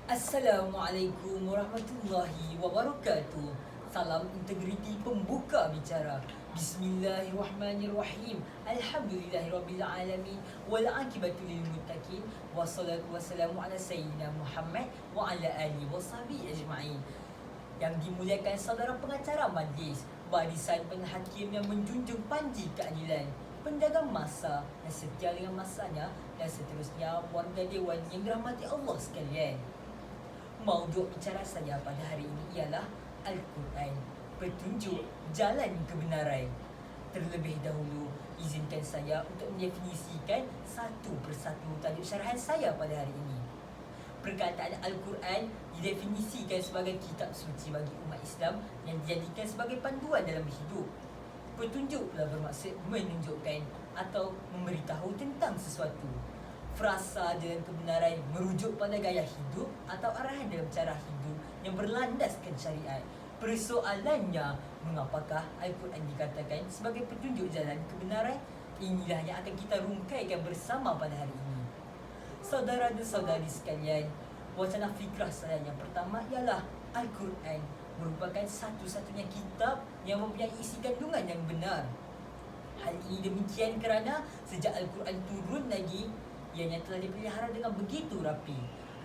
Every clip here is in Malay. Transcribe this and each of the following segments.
Assalamualaikum warahmatullahi wabarakatuh. Salam integriti pembuka bicara. Bismillahirrahmanirrahim. Alhamdulillahirabbil alamin wal aqibatu lil muttaqin. Wassalatu wassalamu ala sayyidina Muhammad wa ala alihi washabihi ajma'in. Yang dimuliakan saudara pengacara majlis, barisan penhakim yang menjunjung panji keadilan, penjaga masa yang setia dengan masanya, dan seterusnya warga dewan yang dirahmati Allah sekalian. Mauduk bicara saya pada hari ini ialah Al-Quran, petunjuk jalan kebenaran. Terlebih dahulu, izinkan saya untuk mendefinisikan satu persatu tajuk syarahan saya pada hari ini. Perkataan Al-Quran didefinisikan sebagai kitab suci bagi umat Islam yang dijadikan sebagai panduan dalam hidup. Petunjuk pula bermaksud menunjukkan atau memberitahu tentang sesuatu. Frasa jalan kebenaran merujuk pada gaya hidup atau arahan dalam cara hidup yang berlandaskan syariat. Persoalannya, mengapakah Al-Quran dikatakan sebagai petunjuk jalan kebenaran? Inilah yang akan kita rungkaikan bersama pada hari ini. Saudara dan saudari sekalian, wacana fikrah saya yang pertama ialah Al-Quran merupakan satu-satunya kitab yang mempunyai isi kandungan yang benar. Hal ini demikian kerana sejak Al-Quran turun lagi, ianya telah dipelihara dengan begitu rapi.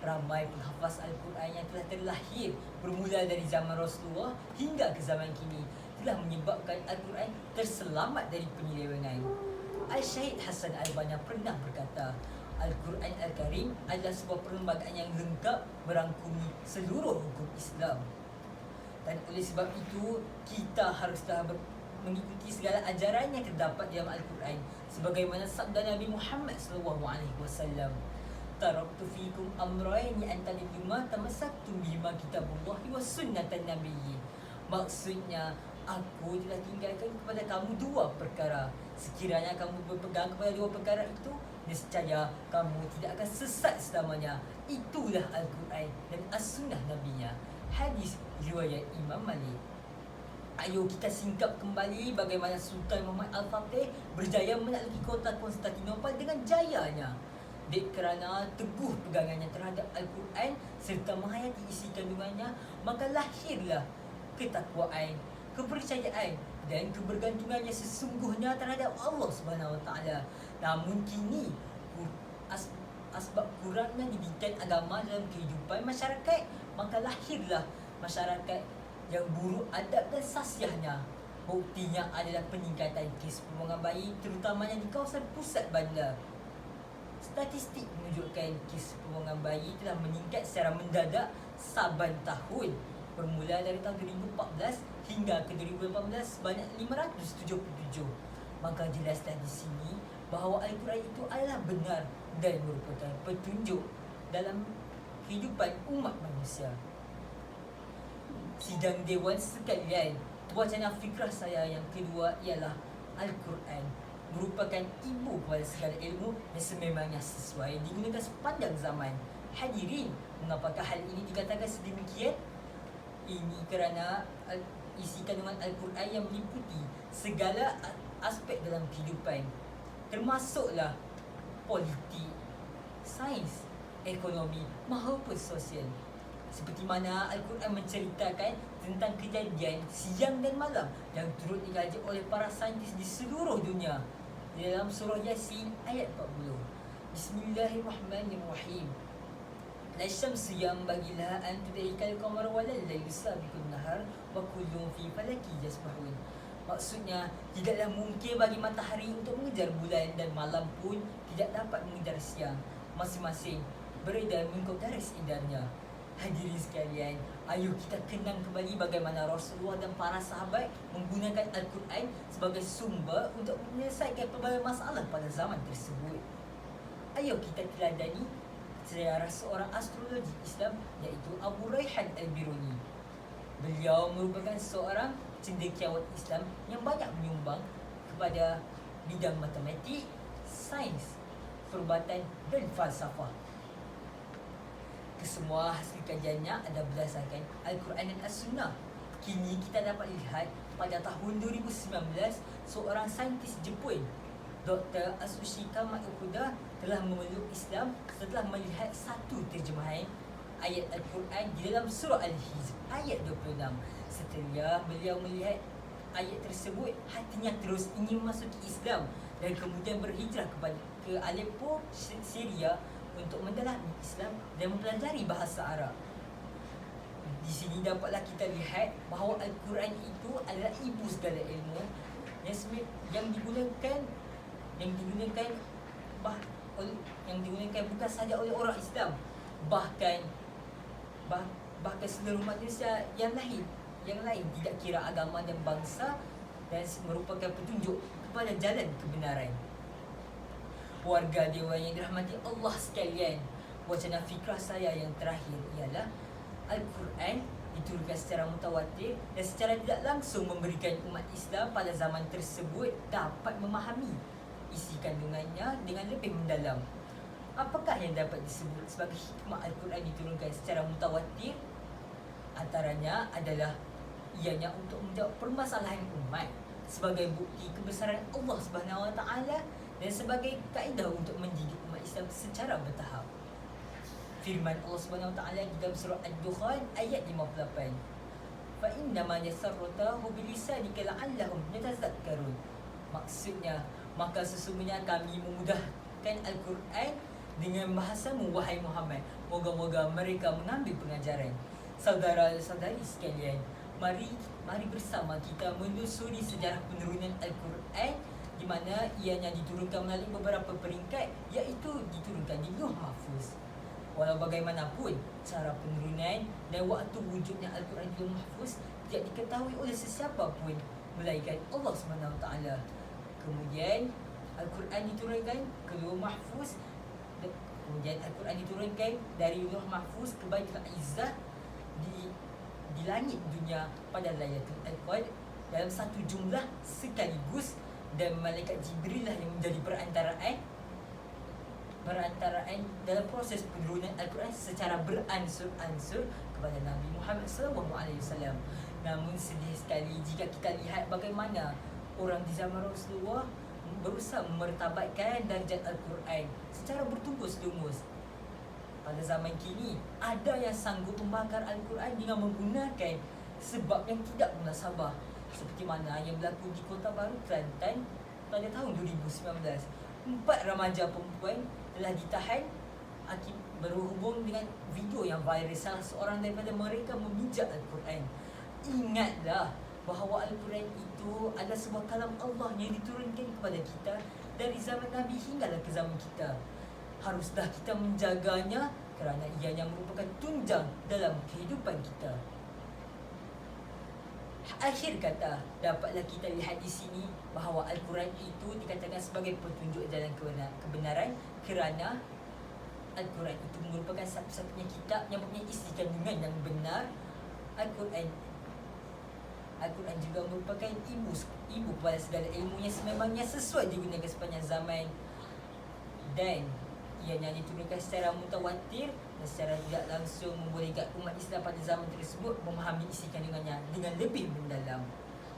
Ramai penghafaz Al-Quran yang telah terlahir bermula dari zaman Rasulullah hingga ke zaman kini telah menyebabkan Al-Quran terselamat dari penyelewengan. Al-Syahid Hasan Al-Banna pernah berkata, Al-Quran Al-Karim adalah sebuah perlembagaan yang lengkap merangkumi seluruh hukum Islam. Dan oleh sebab itu, kita haruslah mengikuti segala ajaran yang terdapat dalam Al-Quran sebagaimana sabda Nabi Muhammad SAW, taraktu fikum amrayn an tadillu ma tamassaktum bihima kitabullahi was sunnatan nabiyyi. Maksudnya, aku telah tinggalkan kepada kamu dua perkara. Sekiranya kamu berpegang kepada dua perkara itu, nescaya kamu tidak akan sesat selamanya. Itulah Al-Quran dan As-Sunnah Nabinya. Hadis riwayat Imam Malik. Ayo kita singkap kembali bagaimana Sultan Muhammad Al-Fatih berjaya menakluki kota Konstantinopel dengan jayanya. Dek kerana teguh pegangannya terhadap Al-Quran serta menghayati isi kandungannya, maka lahirlah ketakwaan, kepercayaan dan kebergantungannya sesungguhnya terhadap Allah Subhanahu Wa Taala. Namun kini asbab kurangnya didikan agama dalam kehidupan masyarakat, maka lahirlah masyarakat yang buruk adab dan sasiahnya. Buktinya adalah peningkatan kes pembuangan bayi terutamanya di kawasan pusat bandar. Statistik menunjukkan kes pembuangan bayi telah meningkat secara mendadak saban tahun. Bermula dari tahun 2014 hingga ke 2018 sebanyak 577. Maka jelaslah di sini bahawa Al-Quran itu adalah benar dan merupakan petunjuk dalam kehidupan umat manusia. Sidang Dewan sekalian, wacana fikrah saya yang kedua ialah Al-Quran merupakan ibu kepada segala ilmu yang sememangnya sesuai digunakan sepanjang zaman. Hadirin, mengapakah hal ini dikatakan sedemikian? Ini kerana isi kandungan Al-Quran yang meliputi segala aspek dalam kehidupan, termasuklah politik, sains, ekonomi maupun sosial. Seperti mana Al-Quran menceritakan tentang kejadian siang dan malam yang turut dikaji oleh para saintis di seluruh dunia. Di dalam surah Yasin ayat 40. Bismillahirrahmanirrahim. La syamsu yanbaghi laha an tudrikal qamara wa lal laylu sabiqun nahar wa kullun fi falaki yasbahun. Maksudnya, tidaklah mungkin bagi matahari untuk mengejar bulan dan malam pun tidak dapat mengejar siang. Masing-masing beredar mengikut garis edarnya. Hadirin sekalian, ayo kita kenang kembali bagaimana Rasulullah dan para sahabat menggunakan Al-Quran sebagai sumber untuk menyelesaikan pelbagai masalah pada zaman tersebut. Ayo kita teladani sejarah seorang astrologi Islam iaitu Abu Rayhan Al-Biruni. Beliau merupakan seorang cendekiawan Islam yang banyak menyumbang kepada bidang matematik, sains, perubatan dan falsafah. Kesemua hasil kajiannya adalah berdasarkan Al-Quran dan As-Sunnah. Kini kita dapat lihat pada tahun 2019, seorang saintis Jepun, Dr. Atsushi Kamaikuda telah memeluk Islam setelah melihat satu terjemahan ayat Al-Quran di dalam surah Al-Hizb ayat 26. Setelah beliau melihat ayat tersebut, hatinya terus ingin masuki Islam dan kemudian berhijrah ke Aleppo, Syria untuk mendalami Islam dan mempelajari bahasa Arab. Di sini dapatlah kita lihat bahawa Al-Quran itu adalah ibu segala ilmu yang digunakan bukan sahaja oleh orang Islam, bahkan seluruh manusia yang lain, tidak kira agama dan bangsa, dan merupakan petunjuk kepada jalan kebenaran. Warga Dewan yang dirahmati Allah sekalian, wacana fikrah saya yang terakhir ialah Al-Quran diturunkan secara mutawatir dan secara tidak langsung memberikan umat Islam pada zaman tersebut dapat memahami isi kandungannya dengan lebih mendalam. Apakah yang dapat disebut sebagai hikmah Al-Quran diturunkan secara mutawatir? Antaranya adalah ianya untuk menjawab permasalahan umat, sebagai bukti kebesaran Allah Subhanahu Wa Taala dan sebagai kaedah untuk mendidik umat Islam secara bertahap. Firman Allah Subhanahu Wa Taala di dalam surah Ad-Dukhan ayat 58. Fa inna ma yassartahu bilisanika la'allahum yatazakkarun. Maksudnya, maka sesungguhnya kami memudahkan Al-Quran dengan bahasamu wahai Muhammad. Moga-moga mereka mengambil pengajaran. Saudara-saudari sekalian, mari bersama kita menelusuri sejarah penurunan Al-Quran, di mana ianya diturunkan melalui beberapa peringkat, iaitu diturunkan di Lauh Mahfuz. Walau bagaimanapun, cara penurunan dan waktu wujudnya Al-Quran di Lauh Mahfuz tidak diketahui oleh sesiapa pun melainkan Allah SWT. Kemudian Al-Quran diturunkan ke Lauh Mahfuz. Kemudian Al-Quran diturunkan dari Lauh Mahfuz ke Baitul Izzah di langit dunia pada Lailatul Qadar dalam satu jumlah sekaligus, dan malaikat Jibril lah yang menjadi perantaraan dalam proses penurunan Al-Quran secara beransur-ansur kepada Nabi Muhammad SAW. Namun sedih sekali jika kita lihat bagaimana orang di zaman Rasulullah berusaha memertabatkan darjat Al-Quran secara bertungkus-lumus. Pada zaman kini, ada yang sanggup membakar Al-Quran dengan menggunakan sebab yang tidak munasabah, seperti mana yang berlaku di Kota Baru, Kelantan pada tahun 2019. 4 remaja perempuan telah ditahan berhubung dengan video yang viral salah seorang daripada mereka memijak Al-Quran. Ingatlah bahawa Al-Quran itu adalah sebuah kalam Allah yang diturunkan kepada kita dari zaman Nabi hinggalah ke zaman kita. Haruslah kita menjaganya kerana ianya merupakan tunjang dalam kehidupan kita. Akhir kata, dapatlah kita lihat di sini bahawa Al-Quran itu dikatakan sebagai petunjuk jalan kebenaran kerana Al-Quran itu merupakan satu-satunya kitab yang mempunyai isi kandungan yang benar. Al-Quran juga merupakan ibu kepada segala ilmu yang sememangnya sesuai digunakan sepanjang zaman, dan ianya diturunkan secara mutawatir dan secara tidak langsung membolehkan umat Islam pada zaman tersebut memahami isi kandungannya dengan lebih mendalam.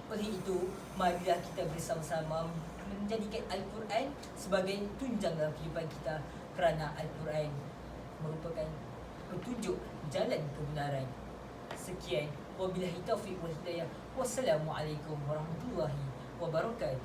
Oleh itu, marilah kita bersama-sama menjadikan Al-Quran sebagai tunjang dalam kehidupan kita, kerana Al-Quran merupakan petunjuk jalan kebenaran. Sekian, wabillahi taufiq wal hidayah. Wassalamualaikum warahmatullahi wabarakatuh.